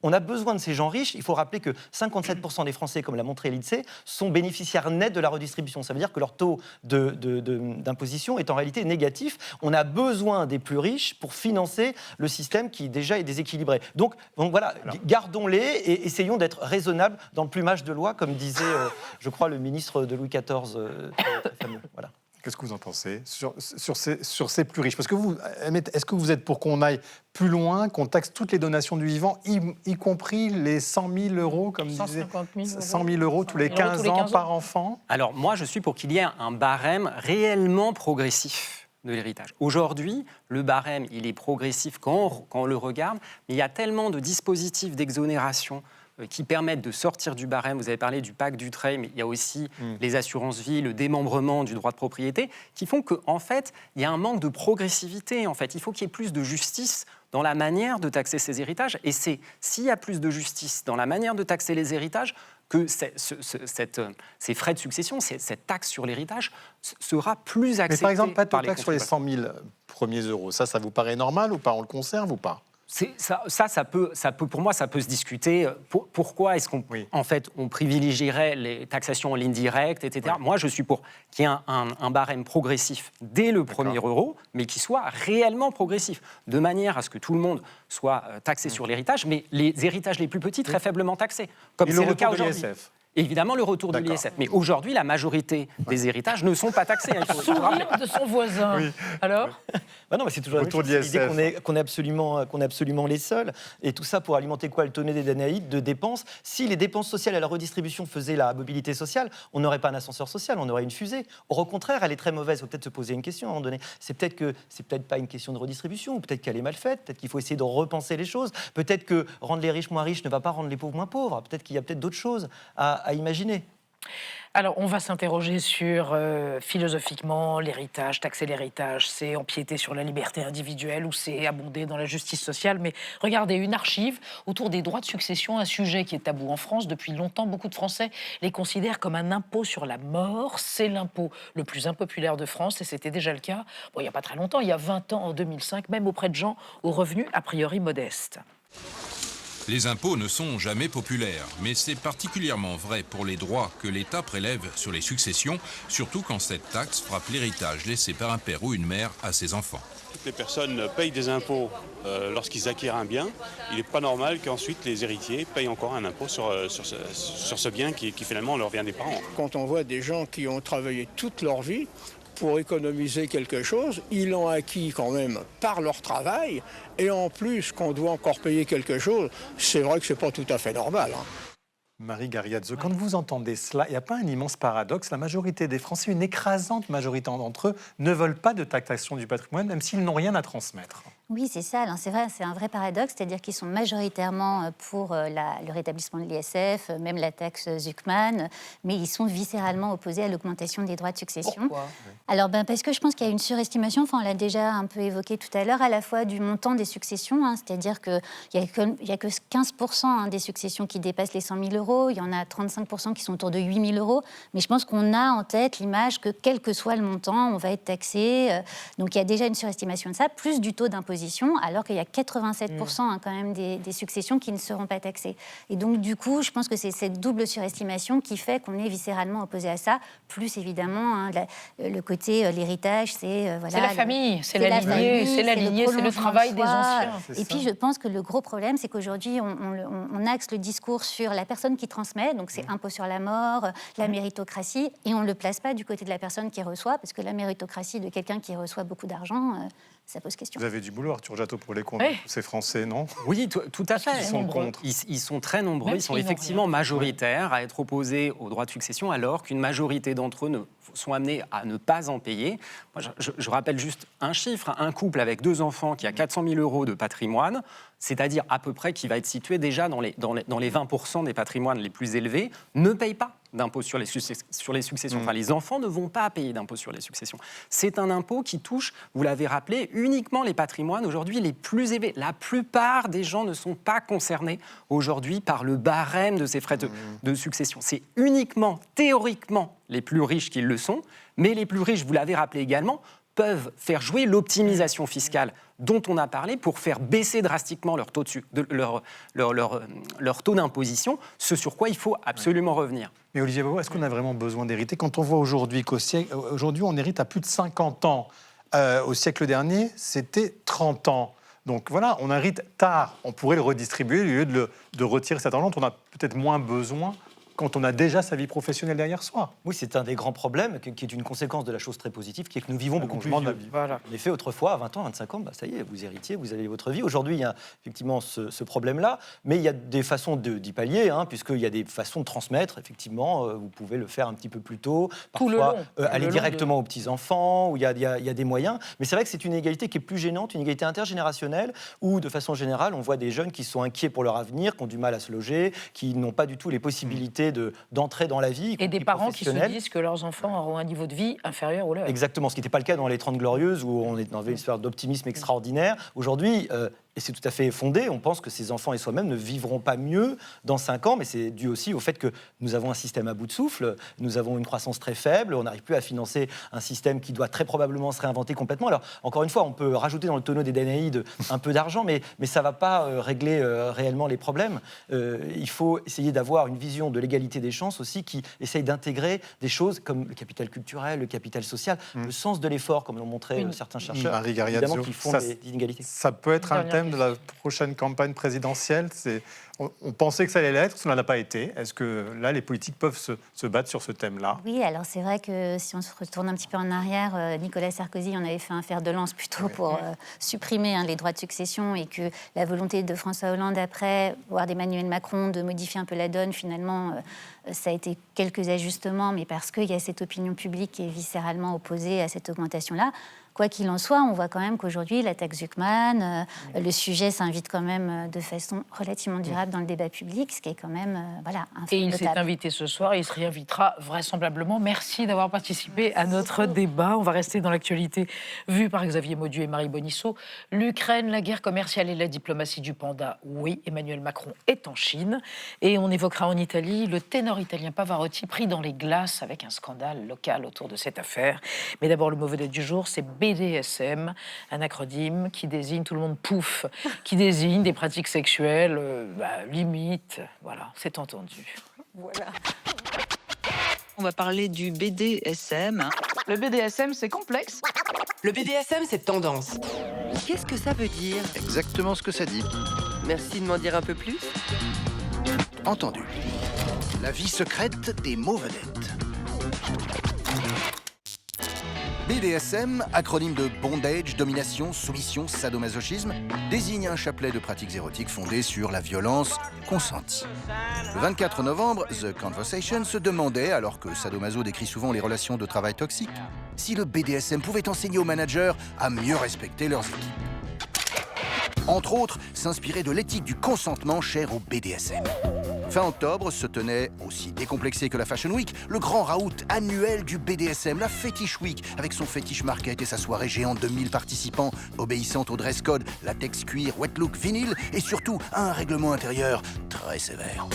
On a besoin de ces gens riches. Il faut rappeler que 57% des Français, comme l'a montré l'INSEE, sont bénéficiaires nets de la redistribution. Ça veut dire que leur taux d'imposition est en réalité négatif. On a besoin des plus riches pour financer le système qui déjà est déséquilibré. Donc voilà, gardons-les et essayons d'être raisonnables dans le plumage de loi, comme disait, je crois, le ministre de Louis XIV, très fameux. Voilà. Qu'est-ce que vous en pensez sur ces plus riches? Parce que est-ce que vous êtes pour qu'on aille plus loin, qu'on taxe toutes les donations du vivant, y compris les 100 000 euros, comme disait 100 000 euros tous les 15 ans par enfant? Alors moi, je suis pour qu'il y ait un barème réellement progressif de l'héritage. Aujourd'hui, le barème, il est progressif quand on le regarde, mais il y a tellement de dispositifs d'exonération qui permettent de sortir du barème. Vous avez parlé du pacte Dutreil, mais il y a aussi les assurances-vie, le démembrement du droit de propriété, qui font qu'en fait, il y a un manque de progressivité. En fait, il faut qu'il y ait plus de justice dans la manière de taxer ces héritages. Et c'est s'il y a plus de justice dans la manière de taxer les héritages que ces frais de succession, cette taxe sur l'héritage sera plus acceptée. Mais par exemple, pas de taxe sur les contribuables. 100 000 premiers euros. Ça vous paraît normal ou pas? On le conserve ou pas? Ça peut, pour moi, ça peut se discuter. Pourquoi est-ce qu'on en fait, on privilégierait les taxations en ligne directe, etc. Moi, je suis pour qu'il y ait un barème progressif dès le premier euro, mais qui soit réellement progressif, de manière à ce que tout le monde soit taxé sur l'héritage, mais les héritages les plus petits, très faiblement taxés, comme c'est le cas aujourd'hui. Évidemment, le retour de l'ISF. Mais aujourd'hui, la majorité des héritages ne sont pas taxés. Sourire de son voisin. Oui. Alors non, mais c'est toujours l'idée qu'on est absolument les seuls. Et tout ça pour alimenter quoi? Le tonnet des Danaïdes de dépenses. Si les dépenses sociales à la redistribution faisaient la mobilité sociale, on n'aurait pas un ascenseur social, on aurait une fusée. Au contraire, elle est très mauvaise. Il faut peut-être se poser une question à un moment donné. C'est peut-être pas une question de redistribution, ou peut-être qu'elle est mal faite, peut-être qu'il faut essayer de repenser les choses. Peut-être que rendre les riches moins riches ne va pas rendre les pauvres moins pauvres. Peut-être qu'il y a d'autres choses à imaginer. Alors, on va s'interroger sur, philosophiquement, l'héritage. Taxer l'héritage, c'est empiéter sur la liberté individuelle ou c'est abonder dans la justice sociale. Mais regardez, une archive autour des droits de succession, un sujet qui est tabou en France. Depuis longtemps, beaucoup de Français les considèrent comme un impôt sur la mort. C'est l'impôt le plus impopulaire de France et c'était déjà le cas, il n'y a pas très longtemps, il y a 20 ans, en 2005, même auprès de gens aux revenus a priori modestes. Les impôts ne sont jamais populaires, mais c'est particulièrement vrai pour les droits que l'État prélève sur les successions, surtout quand cette taxe frappe l'héritage laissé par un père ou une mère à ses enfants. Toutes les personnes payent des impôts lorsqu'ils acquièrent un bien. Il n'est pas normal qu'ensuite les héritiers payent encore un impôt sur ce bien qui finalement leur vient des parents. Quand on voit des gens qui ont travaillé toute leur vie pour économiser quelque chose, ils l'ont acquis quand même par leur travail, et en plus qu'on doit encore payer quelque chose, c'est vrai que c'est pas tout à fait normal. Marie Gariazzo, quand vous entendez cela, il n'y a pas un immense paradoxe? La majorité des Français, une écrasante majorité d'entre eux, ne veulent pas de taxation du patrimoine, même s'ils n'ont rien à transmettre. Oui, c'est ça, c'est vrai, c'est un vrai paradoxe, c'est-à-dire qu'ils sont majoritairement pour le rétablissement de l'ISF, même la taxe Zuckman, mais ils sont viscéralement opposés à l'augmentation des droits de succession. Pourquoi? Alors, parce que je pense qu'il y a une surestimation, on l'a déjà un peu évoqué tout à l'heure, à la fois du montant des successions, c'est-à-dire qu'il n'y a que 15% des successions qui dépassent les 100 000 euros, il y en a 35% qui sont autour de 8 000 euros, mais je pense qu'on a en tête l'image que quel que soit le montant, on va être taxé, donc il y a déjà une surestimation de ça, plus du taux d'imposition d'imposition, alors qu'il y a 87% quand même des successions qui ne seront pas taxées. Et donc, du coup, je pense que c'est cette double surestimation qui fait qu'on est viscéralement opposé à ça, plus évidemment, le côté, l'héritage, c'est... c'est la famille, c'est la lignée, c'est le travail des anciens. Et puis, je pense que le gros problème, c'est qu'aujourd'hui, on axe le discours sur la personne qui transmet, donc c'est impôt sur la mort, la méritocratie, et on ne le place pas du côté de la personne qui reçoit, parce que la méritocratie de quelqu'un qui reçoit beaucoup d'argent, ça pose question. Vous avez du boulot, Arthur Jattot, pour les convaincre, ces Français, non? Oui, tout à fait. Ils sont contre. Ils sont très nombreux, ils sont effectivement majoritaires à être opposés aux droits de succession, alors qu'une majorité d'entre eux sont amenés à ne pas en payer. Moi, je rappelle juste un chiffre, un couple avec 2 enfants qui a 400 000 € de patrimoine, c'est-à-dire à peu près qui va être situé déjà dans les 20% des patrimoines les plus élevés, ne paye pas d'impôt sur les successions. Enfin, les enfants ne vont pas payer d'impôt sur les successions. C'est un impôt qui touche, vous l'avez rappelé, uniquement les patrimoines aujourd'hui les plus élevés. La plupart des gens ne sont pas concernés aujourd'hui par le barème de ces frais de succession. C'est uniquement, théoriquement, les plus riches qui le sont, mais les plus riches, vous l'avez rappelé également, peuvent faire jouer l'optimisation fiscale dont on a parlé pour faire baisser drastiquement leur taux, leur taux d'imposition, ce sur quoi il faut absolument revenir. Mais Olivier Bauer, est-ce qu'on a vraiment besoin d'hériter quand on voit aujourd'hui qu'aujourd'hui on hérite à plus de 50 ans? Au siècle dernier, c'était 30 ans. Donc voilà, on hérite tard. On pourrait le redistribuer au lieu de retirer cet argent dont on a peut-être moins besoin quand on a déjà sa vie professionnelle derrière soi. Oui, c'est un des grands problèmes qui est une conséquence de la chose très positive, qui est que nous vivons beaucoup plus vieux. Voilà. En effet, autrefois, à 20 ans, 25 ans, ça y est, vous héritiez, vous avez votre vie. Aujourd'hui, il y a effectivement ce problème-là, mais il y a des façons d'y pallier, puisqu'il y a des façons de transmettre. Effectivement, vous pouvez le faire un petit peu plus tôt, parfois aller directement aux petits-enfants, où il y a des moyens. Mais c'est vrai que c'est une égalité qui est plus gênante, une égalité intergénérationnelle, où, de façon générale, on voit des jeunes qui sont inquiets pour leur avenir, qui ont du mal à se loger, qui n'ont pas du tout les possibilités d'entrer dans la vie. Et des parents qui se disent que leurs enfants auront un niveau de vie inférieur au leur. Exactement, ce qui n'était pas le cas dans les 30 Glorieuses, où on est dans une sphère d'optimisme extraordinaire. Aujourd'hui, et c'est tout à fait fondé, on pense que ces enfants et soi-même ne vivront pas mieux dans 5 ans, mais c'est dû aussi au fait que nous avons un système à bout de souffle, nous avons une croissance très faible, on n'arrive plus à financer un système qui doit très probablement se réinventer complètement. Alors, encore une fois, on peut rajouter dans le tonneau des Danaïdes un peu d'argent, mais ça ne va pas régler réellement les problèmes. Il faut essayer d'avoir une vision de l'égalité des chances aussi qui essaye d'intégrer des choses comme le capital culturel, le capital social, le sens de l'effort, comme l'ont montré certains chercheurs, évidemment, qui font des inégalités. Ça peut être un thème de la prochaine campagne présidentielle. On pensait que ça allait l'être, ça n'en a pas été. Est-ce que là, les politiques peuvent se battre sur ce thème-là? Oui, alors c'est vrai que si on se retourne un petit peu en arrière, Nicolas Sarkozy en avait fait un fer de lance plutôt pour supprimer les droits de succession, et que la volonté de François Hollande après, voire d'Emmanuel Macron, de modifier un peu la donne, finalement, ça a été quelques ajustements, mais parce qu'il y a cette opinion publique qui est viscéralement opposée à cette augmentation-là. Quoi qu'il en soit, on voit quand même qu'aujourd'hui, la taxe Zuckman, le sujet s'invite quand même de façon relativement durable dans le débat public, ce qui est quand même un fait Et il notable. s'est invité ce soir et il se réinvitera vraisemblablement. Merci d'avoir participé à notre débat. On va rester dans l'actualité vue par Xavier Mauduit et Marie Bonisseau. L'Ukraine, la guerre commerciale et la diplomatie du panda. Oui, Emmanuel Macron est en Chine. Et on évoquera en Italie le ténor italien Pavarotti pris dans les glaces avec un scandale local autour de cette affaire. Mais d'abord, le mot vedette du jour, c'est BDSM, un acronyme qui désigne, tout le monde pouf, qui désigne des pratiques sexuelles limites. Voilà, c'est entendu. Voilà. On va parler du BDSM. Le BDSM, c'est complexe. Le BDSM, c'est tendance. Qu'est-ce que ça veut dire? Exactement ce que ça dit. Merci de m'en dire un peu plus. Entendu. La vie secrète des mots vedettes. BDSM, acronyme de bondage, domination, soumission, sadomasochisme, désigne un chapelet de pratiques érotiques fondées sur la violence consentie. Le 24 novembre, The Conversation se demandait, alors que sadomaso décrit souvent les relations de travail toxiques, si le BDSM pouvait enseigner aux managers à mieux respecter leurs équipes. Entre autres, s'inspirer de l'éthique du consentement chère au BDSM. Fin octobre se tenait, aussi décomplexé que la Fashion Week, le grand raout annuel du BDSM, la Fetish Week, avec son Fetish Market et sa soirée géante de 1000 participants, obéissant au dress code, latex, cuir, wet look, vinyle et surtout un règlement intérieur très sévère.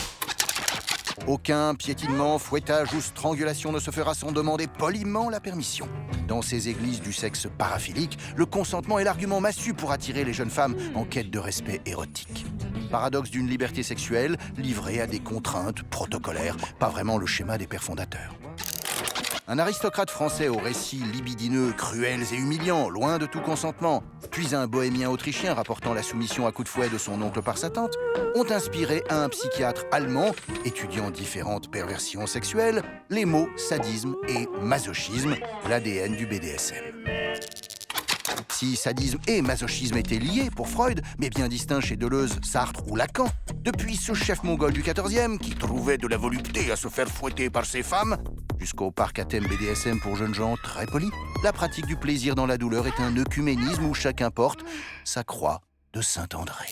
Aucun piétinement, fouettage ou strangulation ne se fera sans demander poliment la permission. Dans ces églises du sexe paraphilique, le consentement est l'argument massu pour attirer les jeunes femmes en quête de respect érotique. Paradoxe d'une liberté sexuelle livrée à des contraintes protocolaires, pas vraiment le schéma des pères fondateurs. Un aristocrate français aux récits libidineux, cruels et humiliants, loin de tout consentement, puis un bohémien autrichien rapportant la soumission à coups de fouet de son oncle par sa tante, ont inspiré à un psychiatre allemand, étudiant différentes perversions sexuelles, les mots sadisme et masochisme, l'ADN du BDSM. Si sadisme et masochisme étaient liés pour Freud, mais bien distincts chez Deleuze, Sartre ou Lacan, depuis ce chef mongol du XIVe qui trouvait de la volupté à se faire fouetter par ses femmes, jusqu'au parc à thème BDSM pour jeunes gens très polis, la pratique du plaisir dans la douleur est un œcuménisme où chacun porte sa croix de Saint-André.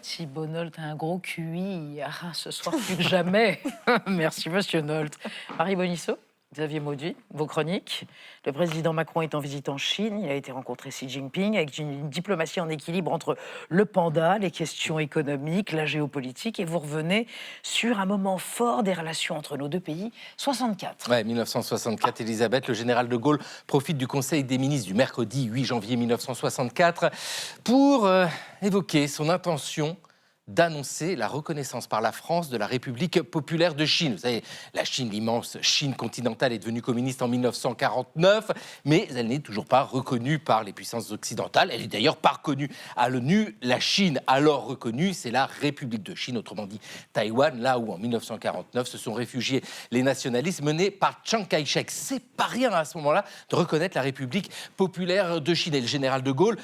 Thibaut Nolte a un gros QI. Ah, ce soir plus que jamais. Merci, monsieur Nolte. Marie Bonisseau, Xavier Mauduit, vos chroniques. Le président Macron est en visite en Chine. Il a été rencontré Xi Jinping avec une diplomatie en équilibre entre le panda, les questions économiques, la géopolitique. Et vous revenez sur un moment fort des relations entre nos deux pays, 64. Ouais, 1964, Elisabeth, le général de Gaulle profite du Conseil des ministres du mercredi 8 janvier 1964 pour évoquer son intention d'annoncer la reconnaissance par la France de la République populaire de Chine. Vous savez, la Chine, l'immense Chine continentale, est devenue communiste en 1949, mais elle n'est toujours pas reconnue par les puissances occidentales. Elle est d'ailleurs pas reconnue à l'ONU. La Chine, alors reconnue, c'est la République de Chine, autrement dit Taïwan, là où en 1949 se sont réfugiés les nationalistes menés par Chiang Kai-shek. C'est pas rien à ce moment-là de reconnaître la République populaire de Chine. Et le général de Gaulle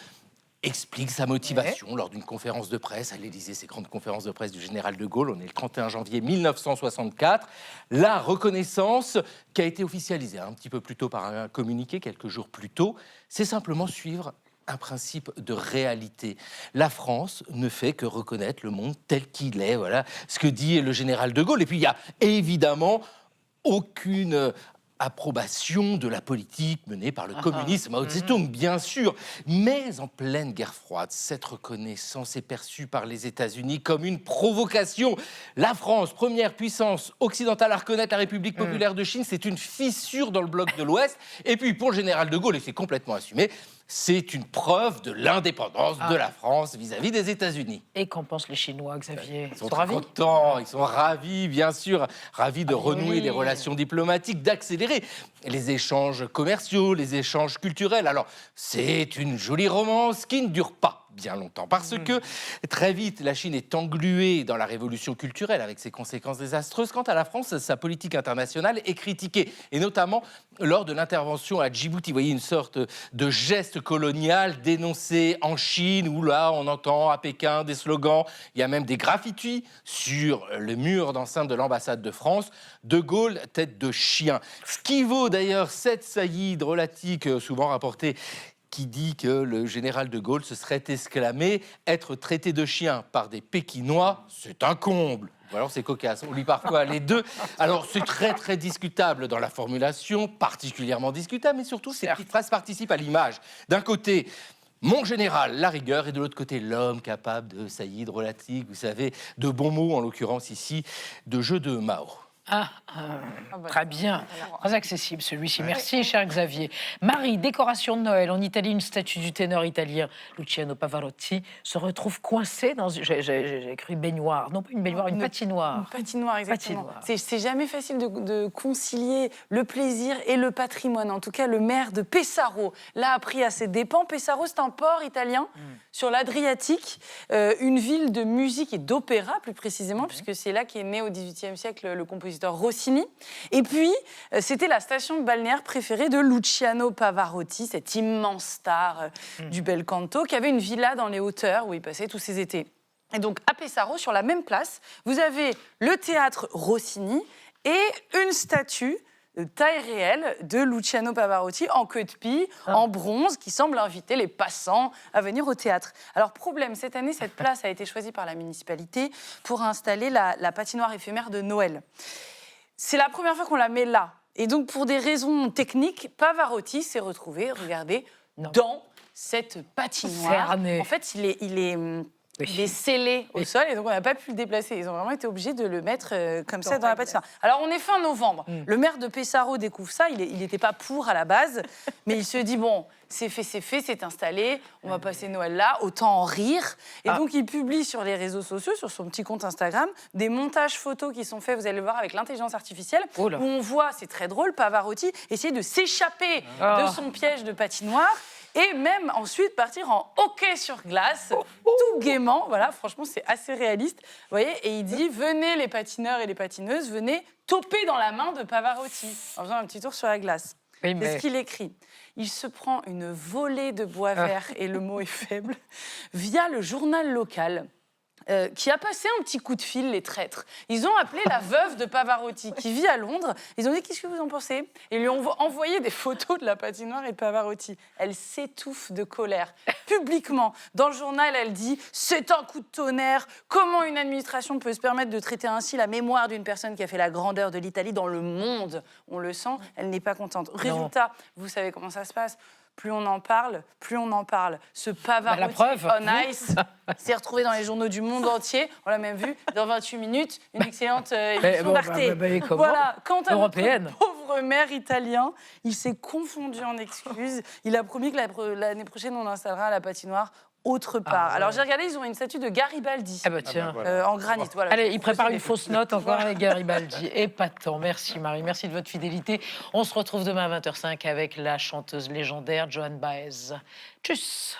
explique sa motivation lors d'une conférence de presse à l'Élysée, ces grandes conférences de presse du général de Gaulle. On est le 31 janvier 1964. La reconnaissance qui a été officialisée un petit peu plus tôt par un communiqué, quelques jours plus tôt, c'est simplement suivre un principe de réalité. La France ne fait que reconnaître le monde tel qu'il est. Voilà ce que dit le général de Gaulle. Et puis il y a évidemment aucune approbation de la politique menée par le communisme Mao Tse-tung, bien sûr. Mais en pleine guerre froide, cette reconnaissance est perçue par les États-Unis comme une provocation. La France, première puissance occidentale à reconnaître la République populaire de Chine, c'est une fissure dans le bloc de l'Ouest. Et puis pour le général de Gaulle, et c'est complètement assumé, c'est une preuve de l'indépendance de la France vis-à-vis des États-Unis. Et qu'en pensent les Chinois, Xavier? Ils sont très contents, ils sont ravis, bien sûr, ravis de renouer les relations diplomatiques, d'accélérer les échanges commerciaux, les échanges culturels. Alors, c'est une jolie romance qui ne dure pas bien longtemps, parce que très vite, la Chine est engluée dans la révolution culturelle avec ses conséquences désastreuses. Quant à la France, sa politique internationale est critiquée, et notamment lors de l'intervention à Djibouti. Vous voyez, une sorte de geste colonial dénoncé en Chine, où là, on entend à Pékin des slogans, il y a même des graffitis sur le mur d'enceinte de l'ambassade de France, De Gaulle, tête de chien. Ce qui vaut d'ailleurs cette saillie drôlatique, souvent rapportée, qui dit que le général de Gaulle se serait exclamé « Être traité de chien par des Pékinois, c'est un comble ». Ou alors c'est cocasse, on lit parfois les deux. Alors c'est très très discutable dans la formulation, particulièrement discutable, mais surtout ces petites phrases participent à l'image. D'un côté, mon général, la rigueur, et de l'autre côté, l'homme capable de saillies drôlatiques, vous savez, de bons mots, en l'occurrence ici, de jeu de Mao. Très bien, très accessible celui-ci. Merci, cher Xavier. Marie, décoration de Noël. En Italie, une statue du ténor italien Luciano Pavarotti se retrouve coincée dans... J'ai écrit baignoire. Non, pas une baignoire, une patinoire. Une patinoire, exactement. C'est jamais facile de concilier le plaisir et le patrimoine. En tout cas, le maire de Pesaro l'a appris à ses dépens. Pesaro, c'est un port italien sur l'Adriatique, une ville de musique et d'opéra, plus précisément, puisque c'est là qu'est né au XVIIIe siècle le compositeur Rossini. Et puis, c'était la station balnéaire préférée de Luciano Pavarotti, cette immense star du bel canto, qui avait une villa dans les hauteurs où il passait tous ses étés. Et donc, à Pesaro, sur la même place, vous avez le théâtre Rossini et une statue de taille réelle de Luciano Pavarotti en queue de pie, en bronze, qui semble inviter les passants à venir au théâtre. Alors, problème, cette année, cette place a été choisie par la municipalité pour installer la patinoire éphémère de Noël. C'est la première fois qu'on la met là. Et donc, pour des raisons techniques, Pavarotti s'est retrouvé, regardez, dans cette patinoire. Cerné. En fait, il Il est scellé au sol et donc on n'a pas pu le déplacer. Ils ont vraiment été obligés de le mettre comme ça dans la patinoire. Alors on est fin novembre. Le maire de Pesaro découvre ça. Il n'était pas pour à la base, mais il se dit bon, c'est fait, c'est installé. On va passer Noël là, autant en rire. Et donc il publie sur les réseaux sociaux, sur son petit compte Instagram, des montages photos qui sont faits. Vous allez le voir avec l'intelligence artificielle, où on voit, c'est très drôle, Pavarotti essayer de s'échapper de son piège de patinoire. Et même ensuite partir en hockey sur glace, tout gaiement. Voilà, franchement, c'est assez réaliste. Vous voyez, et il dit, venez les patineurs et les patineuses, venez toper dans la main de Pavarotti en faisant un petit tour sur la glace. Oui, C'est ce qu'il écrit. Il se prend une volée de bois vert, et le mot est faible, via le journal local. Qui a passé un petit coup de fil, les traîtres. Ils ont appelé la veuve de Pavarotti, qui vit à Londres. Ils ont dit, qu'est-ce que vous en pensez? Et ils lui ont envoyé des photos de la patinoire et de Pavarotti. Elle s'étouffe de colère, publiquement. Dans le journal, elle dit, c'est un coup de tonnerre. Comment une administration peut se permettre de traiter ainsi la mémoire d'une personne qui a fait la grandeur de l'Italie dans le monde? On le sent, elle n'est pas contente. Résultat, vous savez comment ça se passe. Plus on en parle, plus on en parle. Ce Pavarotti on Ice s'est retrouvé dans les journaux du monde entier. On l'a même vu dans 28 minutes, une excellente émission d'Arte. Voilà. Quant à notre pauvre maire italien, il s'est confondu en excuses. Il a promis que l'année prochaine, on installera la patinoire autre part. Alors j'ai regardé, ils ont une statue de Garibaldi. Ah bah tiens. En granit. Voilà. Allez, il prépare une fausse note encore avec Garibaldi. Épatant. Merci Marie, merci de votre fidélité. On se retrouve demain à 20h05 avec la chanteuse légendaire Joan Baez. Tchuss.